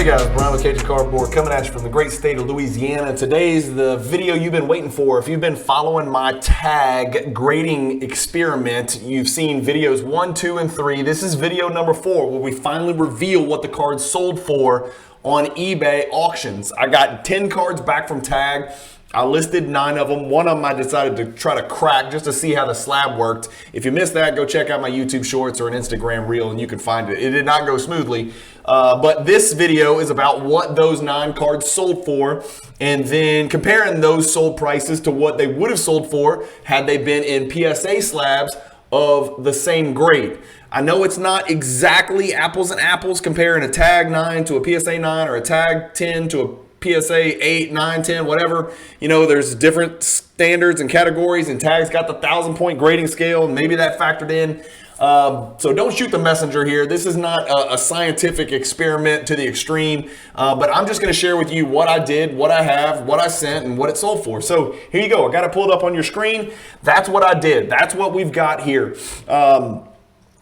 guys, Brian with Cajun Cardboard coming at you from the great state of Louisiana. Today's the video you've been waiting for. If you've been following my tag grading experiment, you've seen videos 1, 2, and 3. This is video number 4 where we finally reveal what the cards sold for on eBay auctions. I got 10 cards back from tag. I listed 9 of them. One of them I decided to try to crack just to see how the slab worked. If you missed that, go check out my YouTube shorts or an Instagram reel and you can find it. It did not go smoothly. But this video is about what those 9 cards sold for and then comparing those sold prices to what they would have sold for had they been in PSA slabs of the same grade. I know it's not exactly apples and apples comparing a tag 9 to a PSA 9 or a tag 10 to a PSA 8, 9, 10, whatever. You know, there's different standards and categories, and tag's got the 1,000-point grading scale, and maybe that factored in. So don't shoot the messenger here. This is not a scientific experiment to the extreme, but I'm just going to share with you what I did, what I have, what I sent, and what it sold for. So here you go. I got it pulled up on your screen. That's what I did. That's what we've got here.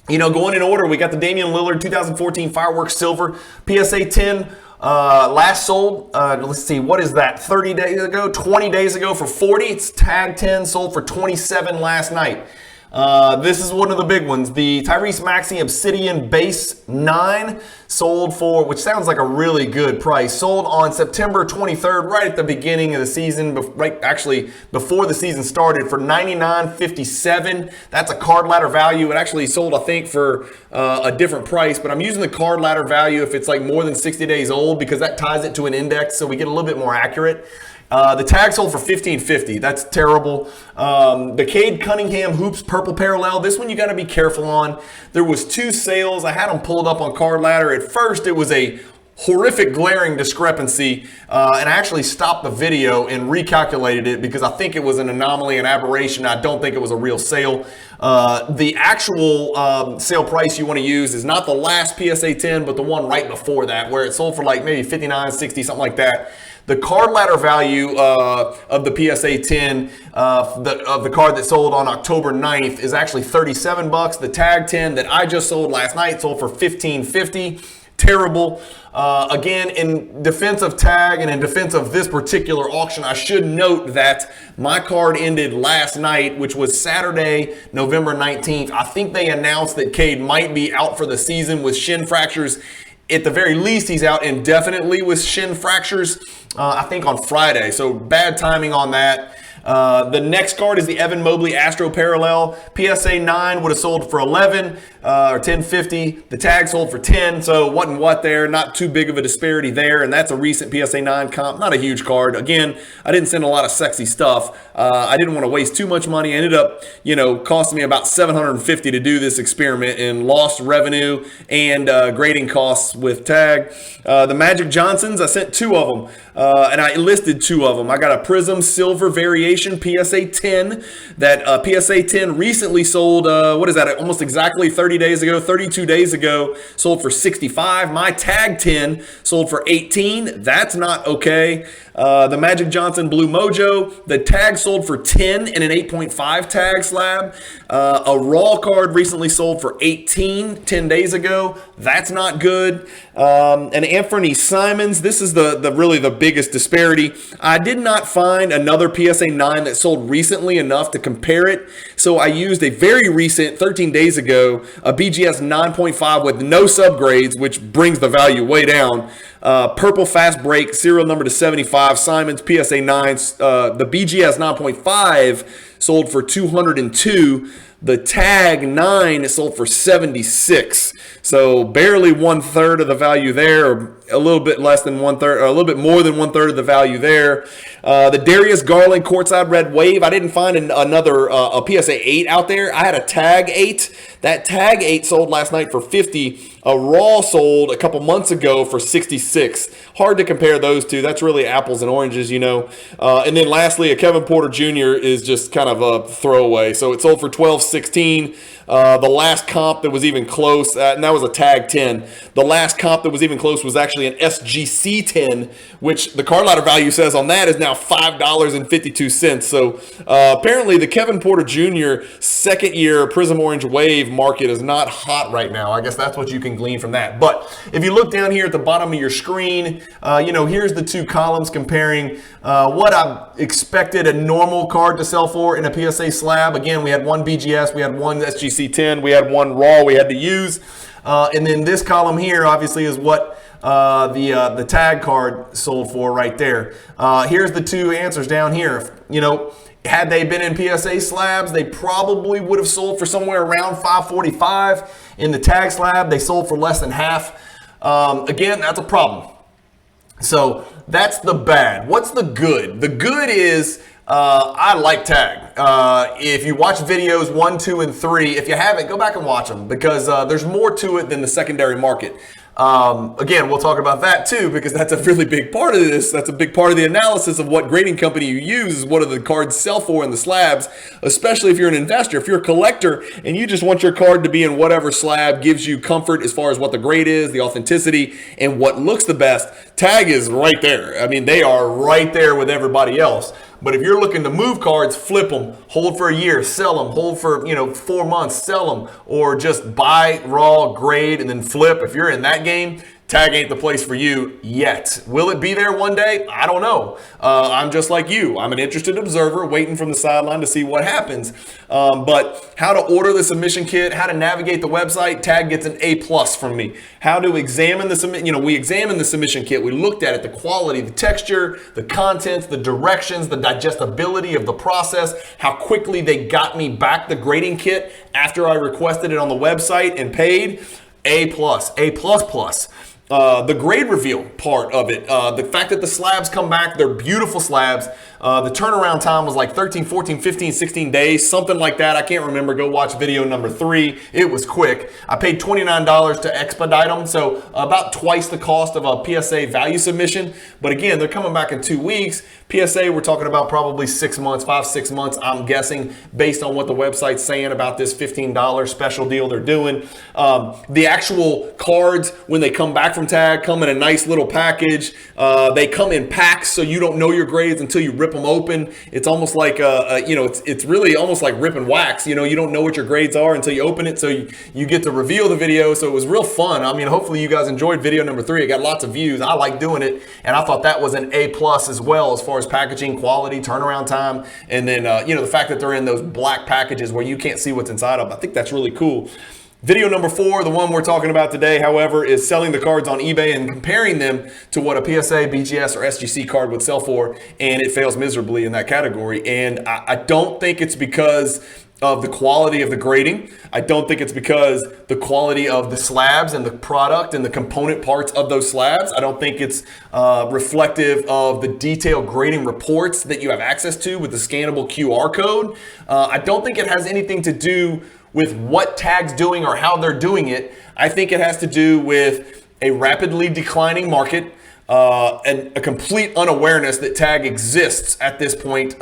You know, going in order, we got the Damian Lillard 2014 Fireworks Silver PSA 10. Last sold, let's see, what is that, 30 days ago, 20 days ago for 40. It's tag 10, sold for 27 last night. This is one of the big ones. The Tyrese Maxey Obsidian Base 9 sold for, which sounds like a really good price, sold on September 23rd, right at the beginning of the season, right actually before the season started, for $99.57. That's a card ladder value. It actually sold, I think, for a different price, but I'm using the card ladder value if it's like more than 60 days old because that ties it to an index, so we get a little bit more accurate. The tag sold for $15.50. That's terrible. The Cade Cunningham Hoops Purple Parallel. This one you got to be careful on. There was 2 sales. I had them pulled up on Card Ladder. At first, it was a horrific glaring discrepancy, and I actually stopped the video and recalculated it because I think it was an anomaly, an aberration. I don't think it was a real sale. The actual sale price you want to use is not the last PSA 10, but the one right before that, where it sold for like maybe $59, $60, something like that. The card ladder value of the PSA 10 of the card that sold on October 9th is actually $37. The tag 10 that I just sold last night sold for $15.50. Terrible. Again, in defense of tag and in defense of this particular auction, I should note that my card ended last night, which was Saturday, November 19th. I think they announced that Cade might be out for the season with shin fractures. At the very least, he's out indefinitely with shin fractures, I think on Friday. So bad timing on that. The next card is the Evan Mobley Astro Parallel. PSA 9 would have sold for 11 or $10.50. The tag sold for 10, so wasn't what there. Not too big of a disparity there, and that's a recent PSA 9 comp. Not a huge card. Again, I didn't send a lot of sexy stuff. I didn't want to waste too much money. Ended up, costing me about $750 to do this experiment in lost revenue and grading costs with tag. The Magic Johnsons, I sent 2 of them, and I listed 2 of them. I got a Prism Silver Variation PSA 10. That PSA 10 recently sold, almost exactly 32 days ago, sold for $65. My tag 10 sold for $18. That's not okay. The Magic Johnson Blue Mojo, the tag sold for $10 in an 8.5 tag slab. A raw card recently sold for $18 10 days ago. That's not good. And Anthony Simons, this is really the biggest disparity. I did not find another PSA 9 that sold recently enough to compare it, so I used a very recent, 13 days ago, a BGS 9.5 with no subgrades, which brings the value way down. Purple Fast Break, serial number to 75, Simons PSA 9. The BGS 9.5 sold for $202. The tag 9 sold for $76. So barely 1/3 of the value there, or a little bit less than 1/3, or a little bit more than 1/3 of the value there. The Darius Garland Courtside Red Wave, I didn't find another a PSA 8 out there. I had a tag 8. That tag 8 sold last night for $50. A raw sold a couple months ago for $66. Hard to compare those two. That's really apples and oranges, And then lastly, a Kevin Porter Jr. is just kind of a throwaway. So it sold for $12.60. 16. The last comp that was even close, and that was a tag 10. The last comp that was even close was actually an SGC 10, which the card ladder value says on that is now $5.52. So apparently the Kevin Porter Jr. second year Prism Orange Wave market is not hot right now. I guess that's what you can glean from that. But if you look down here at the bottom of your screen, here's the two columns comparing what I expected a normal card to sell for in a PSA slab. Again, we had one BGS, we had one SGC 10, we had one raw we had to use. And then this column here obviously is what the tag card sold for right there. Here's the two answers down here. Had they been in PSA slabs, they probably would have sold for somewhere around $545. In the tag slab, they sold for less than half. Again, that's a problem. So that's the bad. What's the good? The good is I like tag. If you watch videos 1, 2, and 3, if you haven't, go back and watch them because there's more to it than the secondary market. Again, we'll talk about that too because that's a really big part of this. That's a big part of the analysis of what grading company you use is what do the cards sell for in the slabs, especially if you're an investor. If you're a collector and you just want your card to be in whatever slab gives you comfort as far as what the grade is, the authenticity, and what looks the best, tag is right there. I mean, they are right there with everybody else. But if you're looking to move cards, flip them, hold for a year, sell them, hold for 4 months, sell them, or just buy raw, grade, and then flip. If you're in that game, tag ain't the place for you yet. Will it be there one day? I don't know. I'm just like you. I'm an interested observer waiting from the sideline to see what happens. But how to order the submission kit, how to navigate the website, tag gets an A+ from me. How to examine the submission, we examined the submission kit. We looked at it, the quality, the texture, the contents, the directions, the digestibility of the process, how quickly they got me back the grading kit after I requested it on the website and paid. A+, A++. The grade reveal part of it, the fact that the slabs come back, they're beautiful slabs. The turnaround time was like 13, 14, 15, 16 days, something like that. I can't remember. Go watch video number 3. It was quick. I paid $29 to expedite them, so about twice the cost of a PSA value submission. But again, they're coming back in 2 weeks. PSA, we're talking about probably 6 months, 5-6 months, I'm guessing, based on what the website's saying about this $15 special deal they're doing. The actual cards, when they come back from tag, come in a nice little package. They come in packs, so you don't know your grades until you rip them open. It's almost like, it's really almost like ripping wax. You don't know what your grades are until you open it, so you get to reveal the video. So it was real fun. I mean, hopefully you guys enjoyed video number 3. It got lots of views. I like doing it, and I thought that was an A+ as well as far as packaging, quality, turnaround time, and then, the fact that they're in those black packages where you can't see what's inside of them. I think that's really cool. Video number 4, the one we're talking about today, however, is selling the cards on eBay and comparing them to what a PSA, BGS, or SGC card would sell for, and it fails miserably in that category. And I don't think it's because of the quality of the grading. I don't think it's because the quality of the slabs and the product and the component parts of those slabs. I don't think it's reflective of the detailed grading reports that you have access to with the scannable QR code. I don't think it has anything to do with what tag's doing or how they're doing it. I think it has to do with a rapidly declining market and a complete unawareness that tag exists at this point.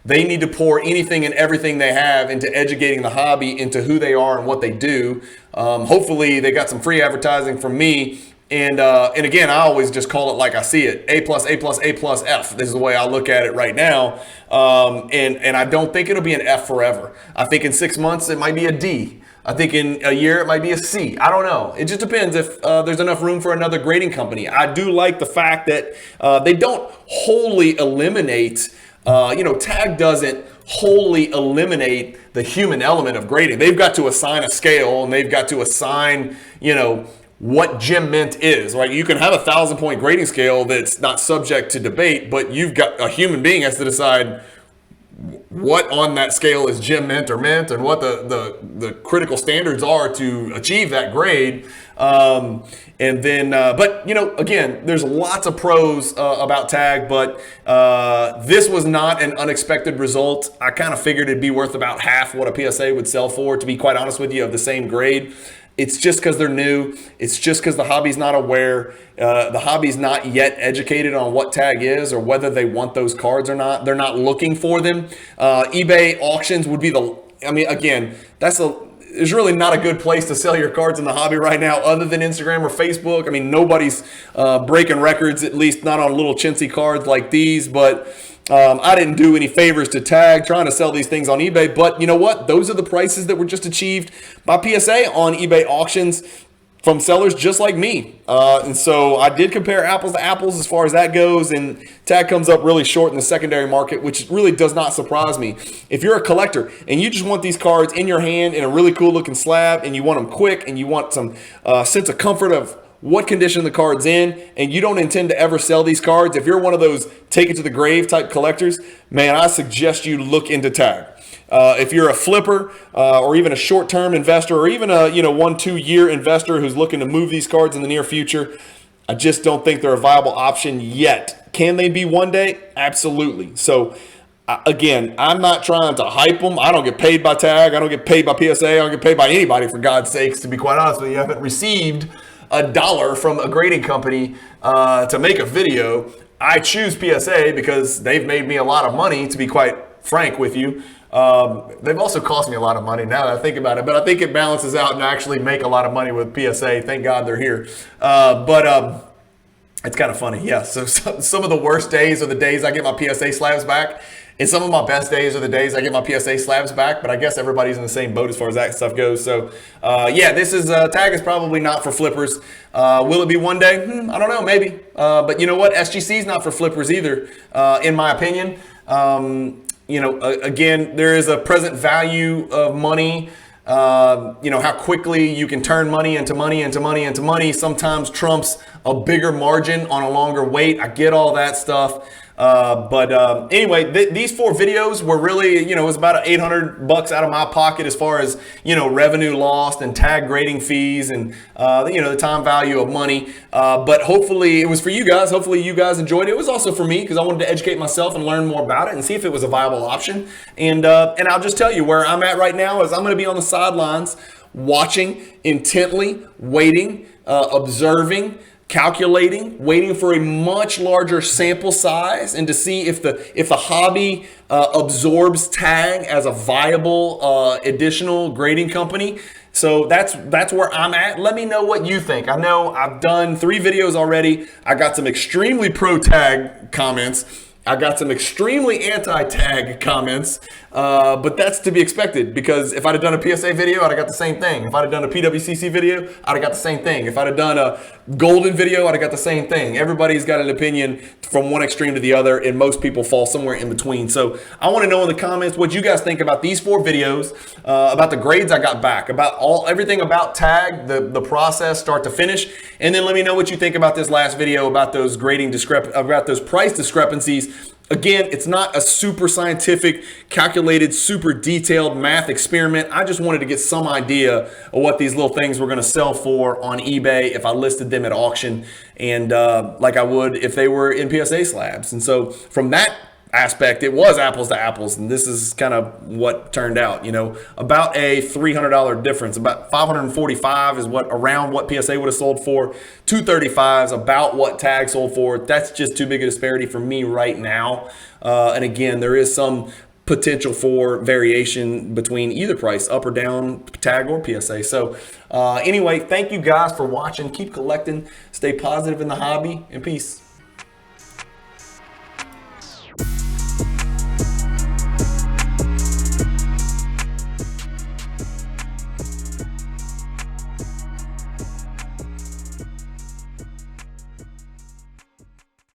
They need to pour anything and everything they have into educating the hobby into who they are and what they do. Hopefully they got some free advertising from me. And again, I always just call it like I see it. A+, A+, A+, F. This is the way I look at it right now. And I don't think it'll be an F forever. I think in 6 months, it might be a D. I think in a year, it might be a C. I don't know. It just depends if there's enough room for another grading company. I do like the fact that they don't wholly eliminate, tag doesn't wholly eliminate the human element of grading. They've got to assign a scale, and they've got to assign, what gem mint is, right? You can have a 1,000-point grading scale that's not subject to debate, but you've got a human being has to decide what on that scale is gem mint or mint and what the critical standards are to achieve that grade. And then, again, there's lots of pros about tag, but this was not an unexpected result. I kind of figured it'd be worth about half what a PSA would sell for, to be quite honest with you, of the same grade. It's just because they're new. It's just because the hobby's not aware. The hobby's not yet educated on what tag is or whether they want those cards or not. They're not looking for them. eBay auctions would be the I mean, again, there's really not a good place to sell your cards in the hobby right now other than Instagram or Facebook. I mean, nobody's breaking records, at least not on little chintzy cards like these. But I didn't do any favors to Tag trying to sell these things on eBay. But you know what? Those are the prices that were just achieved by PSA on eBay auctions from sellers just like me. And so I did compare apples to apples as far as that goes, and Tag comes up really short in the secondary market, which really does not surprise me. If you're a collector and you just want these cards in your hand in a really cool looking slab, and you want them quick, and you want some sense of comfort of what condition the card's in, and you don't intend to ever sell these cards, if you're one of those take it to the grave type collectors, man, I suggest you look into Tag. If you're a flipper or even a short-term investor, or even a 1-2 year investor who's looking to move these cards in the near future, I just don't think they're a viable option yet. Can they be one day? Absolutely. So again, I'm not trying to hype them. I don't get paid by Tag. I don't get paid by PSA. I don't get paid by anybody, for God's sakes. To be quite honest with you, I haven't received $1 from a grading company to make a video. I choose PSA because they've made me a lot of money, to be quite frank with you. They've also cost me a lot of money now that I think about it, but I think it balances out and I actually make a lot of money with PSA. Thank God they're here. But it's kind of funny. Yeah. So some of the worst days are the days I get my PSA slabs back. And some of my best days are the days I get my PSA slabs back, but I guess everybody's in the same boat as far as that stuff goes. So, yeah, this is Tag is probably not for flippers. Will it be one day? I don't know, maybe. But you know what? SGC is not for flippers either, in my opinion. Again, there is a present value of money. How quickly you can turn money into money into money into money sometimes trumps a bigger margin on a longer wait. I get all that stuff. Anyway, these 4 videos were really, it was about $800 out of my pocket as far as, revenue lost and Tag grading fees and, the time value of money. But hopefully it was for you guys. Hopefully you guys enjoyed it. It was also for me because I wanted to educate myself and learn more about it and see if it was a viable option. And I'll just tell you where I'm at right now is I'm going to be on the sidelines watching intently, waiting, observing, calculating, waiting for a much larger sample size and to see if the hobby absorbs Tag as a viable additional grading company. So that's where I'm at. Let me know what you think. I know I've done 3 videos already. I got some extremely pro Tag comments. I got some extremely anti-Tag comments, but that's to be expected because if I'd have done a PSA video, I'd have got the same thing. If I'd have done a PWCC video, I'd have got the same thing. If I'd have done a golden video, I'd have got the same thing. Everybody's got an opinion from one extreme to the other, and most people fall somewhere in between. So I want to know in the comments what you guys think about these 4 videos, about the grades I got back, about everything about Tag, the process start to finish, and then let me know what you think about this last video about those about those price discrepancies. Again, it's not a super scientific, calculated, super detailed math experiment. I just wanted to get some idea of what these little things were going to sell for on eBay if I listed them at auction, and like I would if they were in PSA slabs. And so from that aspect, it was apples to apples, and this is kind of what turned out. About a $300 difference. About $545 is around what PSA would have sold for. $235 is about what Tag sold for. That's just too big a disparity for me right now. And again, there is some potential for variation between either price, up or down, Tag or PSA. So anyway, thank you guys for watching. Keep collecting, stay positive in the hobby, and peace.